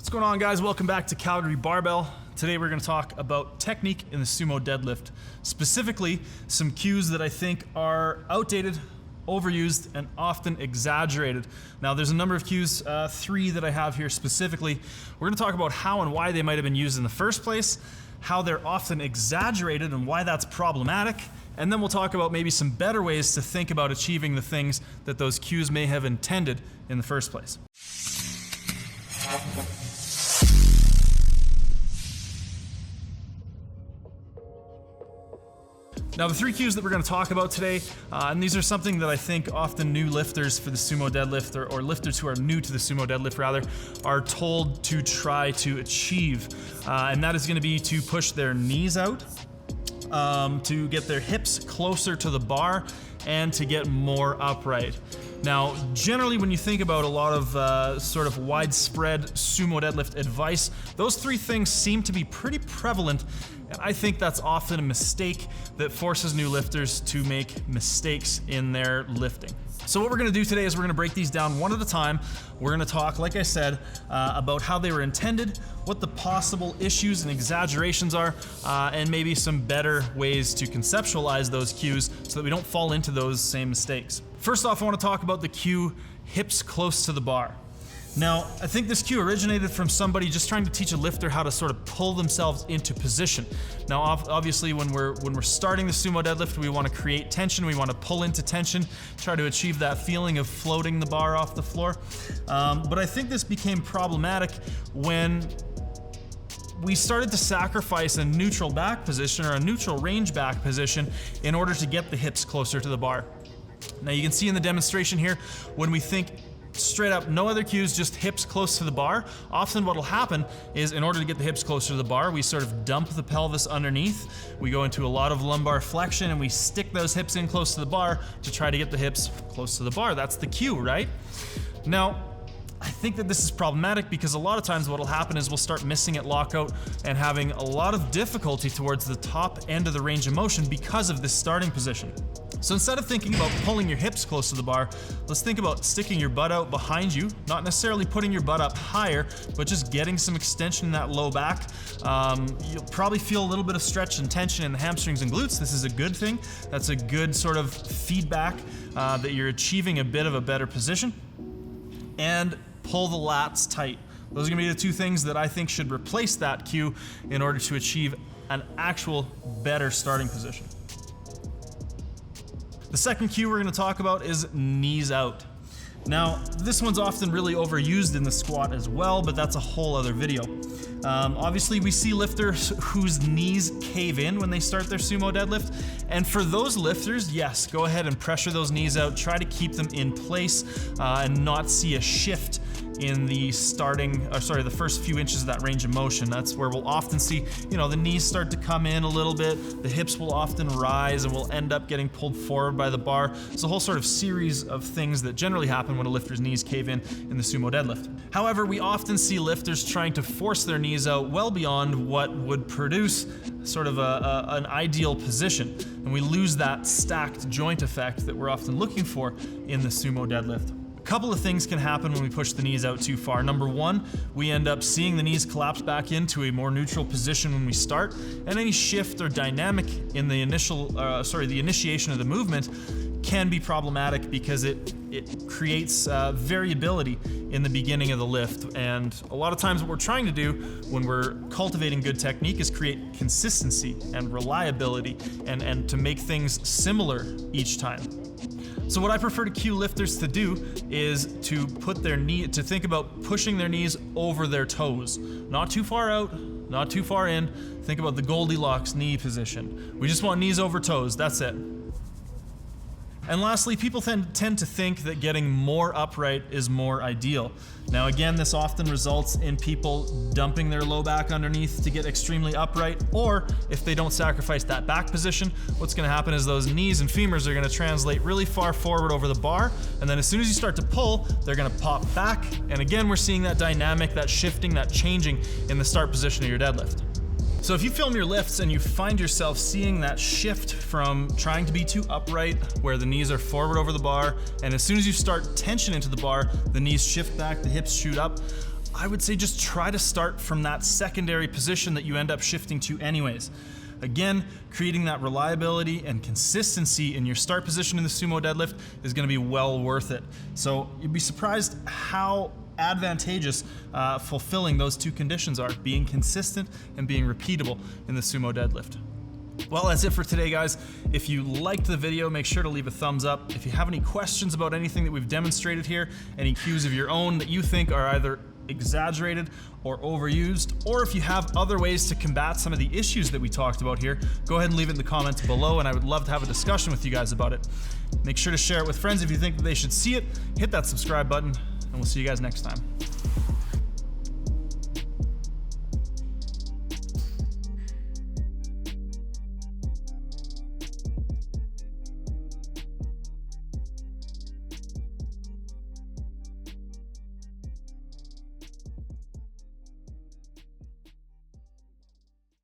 What's going on, guys? Welcome back to Calgary Barbell. Today we're going to talk about technique in the sumo deadlift, specifically some cues that I think are outdated, overused, and often exaggerated. Now there's a number of cues, 3 that I have here specifically. We're going to talk about how and why they might have been used in the first place, how they're often exaggerated and why that's problematic, and then we'll talk about maybe some better ways to think about achieving the things that those cues may have intended in the first place. Now the 3 cues that we're going to talk about today, and these are something that I think often new lifters for the sumo deadlift, or lifters who are new to the sumo deadlift rather, are told to try to achieve. And that is going to be to push their knees out, to get their hips closer to the bar, and to get more upright. Now, generally when you think about a lot of sort of widespread sumo deadlift advice, those 3 things seem to be pretty prevalent, and I think that's often a mistake that forces new lifters to make mistakes in their lifting. So what we're going to do today is we're going to break these down one at a time. We're going to talk, like I said, about how they were intended, what the possible issues and exaggerations are, and maybe some better ways to conceptualize those cues so that we don't fall into those same mistakes. First off, I want to talk about the cue, hips close to the bar. Now, I think this cue originated from somebody just trying to teach a lifter how to sort of pull themselves into position. Now, obviously, when we're starting the sumo deadlift, we want to create tension, we want to pull into tension, try to achieve that feeling of floating the bar off the floor. But I think this became problematic when we started to sacrifice a neutral back position or a neutral range back position in order to get the hips closer to the bar. Now, you can see in the demonstration here, when we think straight up, no other cues, just hips close to the bar. Often what will happen is, in order to get the hips closer to the bar, we sort of dump the pelvis underneath. We go into a lot of lumbar flexion and we stick those hips in close to the bar to try to get the hips close to the bar. That's the cue, right? Now, I think that this is problematic because a lot of times what will happen is we'll start missing at lockout and having a lot of difficulty towards the top end of the range of motion because of this starting position. So instead of thinking about pulling your hips close to the bar, let's think about sticking your butt out behind you, not necessarily putting your butt up higher, but just getting some extension in that low back. You'll probably feel a little bit of stretch and tension in the hamstrings and glutes. This is a good thing. That's a good sort of feedback that you're achieving a bit of a better position. And pull the lats tight. Those are gonna be the 2 things that I think should replace that cue in order to achieve an actual better starting position. The second cue we're going to talk about is knees out. Now, this one's often really overused in the squat as well, but that's a whole other video. Obviously, we see lifters whose knees cave in when they start their sumo deadlift, and for those lifters, yes, go ahead and pressure those knees out, try to keep them in place and not see a shift in the the first few inches of that range of motion. That's where we'll often see, the knees start to come in a little bit, the hips will often rise, and we'll end up getting pulled forward by the bar. It's a whole sort of series of things that generally happen when a lifter's knees cave in the sumo deadlift. However, we often see lifters trying to force their knees out well beyond what would produce sort of an ideal position, and we lose that stacked joint effect that we're often looking for in the sumo deadlift. A couple of things can happen when we push the knees out too far. Number 1, we end up seeing the knees collapse back into a more neutral position when we start, and any shift or dynamic in the initiation of the movement can be problematic because it creates variability in the beginning of the lift. And a lot of times what we're trying to do when we're cultivating good technique is create consistency and reliability and to make things similar each time. So what I prefer to cue lifters to do is to think about pushing their knees over their toes. Not too far out, not too far in. Think about the Goldilocks knee position. We just want knees over toes, that's it. And lastly, people tend to think that getting more upright is more ideal. Now again, this often results in people dumping their low back underneath to get extremely upright, or if they don't sacrifice that back position, what's gonna happen is those knees and femurs are gonna translate really far forward over the bar, and then as soon as you start to pull, they're gonna pop back, and again, we're seeing that dynamic, that shifting, that changing in the start position of your deadlift. So if you film your lifts and you find yourself seeing that shift from trying to be too upright, where the knees are forward over the bar, and as soon as you start tension into the bar, the knees shift back, the hips shoot up, I would say just try to start from that secondary position that you end up shifting to anyways. Again, creating that reliability and consistency in your start position in the sumo deadlift is going to be well worth it. So you'd be surprised how advantageous fulfilling those two conditions are, being consistent and being repeatable in the sumo deadlift. Well, that's it for today, guys. If you liked the video, make sure to leave a thumbs up. If you have any questions about anything that we've demonstrated here, any cues of your own that you think are either exaggerated or overused, or if you have other ways to combat some of the issues that we talked about here, go ahead and leave it in the comments below, and I would love to have a discussion with you guys about it. Make sure to share it with friends if you think that they should see it. Hit that subscribe button, and we'll see you guys next time.